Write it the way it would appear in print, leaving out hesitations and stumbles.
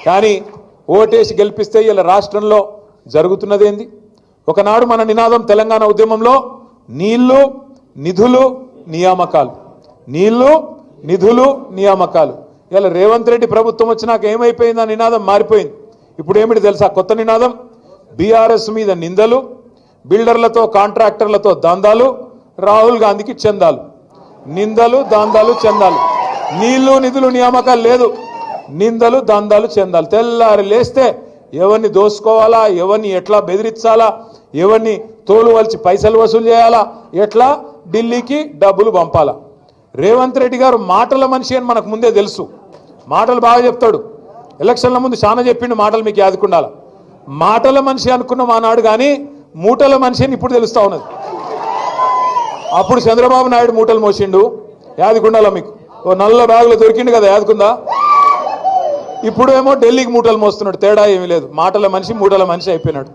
కానీ ఓటేసి గెలిపిస్తే ఇలా రాష్ట్రంలో జరుగుతున్నదేంది? ఒకనాడు మన నినాదం తెలంగాణ ఉద్యమంలో నీళ్లు నిధులు నియామకాలు, నీళ్లు నిధులు నియామకాలు. ఇలా రేవంత్ రెడ్డి ప్రభుత్వం వచ్చినాక ఏమైపోయింది? ఆ నినాదం మారిపోయింది. ఇప్పుడు ఏమిటి తెలుసా కొత్త నినాదం? బీఆర్ఎస్ మీద నిందలు, బిల్డర్లతో కాంట్రాక్టర్లతో దందాలు, రాహుల్ గాంధీకి చందాలు. నిందలు దందాలు చందాలు, నీళ్లు నిధులు నియామకాలు లేదు, నిందలు దందాలు చందాలు. తెల్లారి లేస్తే ఎవరిని దోసుకోవాలా, ఎవరిని ఎట్లా బెదిరించాలా, ఎవరిని తోలు వలిచి పైసలు వసూలు చేయాలా, ఎట్లా ఢిల్లీకి డబ్బులు పంపాలా. రేవంత్ రెడ్డి గారు మాటల మనిషి అని మనకు ముందే తెలుసు, మాటలు బాగా చెప్తాడు. ఎలక్షన్ల ముందు చాలా చెప్పిండు మాటలు, మీకు యాదుకుండాల. మాటల మనిషి అనుకున్నాం ఆనాడు, కానీ మూటల మనిషి అని ఇప్పుడు తెలుస్తా ఉన్నది. అప్పుడు చంద్రబాబు నాయుడు మూటలు మోసిండు, యాదుకుండాల మీకు. ఓ నల్ల బ్యాగులు దొరికిండు కదా, యాదుకుందా? ఇప్పుడు ఏమో ఢిల్లీకి మూటలు మోస్తున్నాడు. తేడా ఏమీ లేదు, మాటల మనిషి మూటల మనిషి అయిపోయినాడు.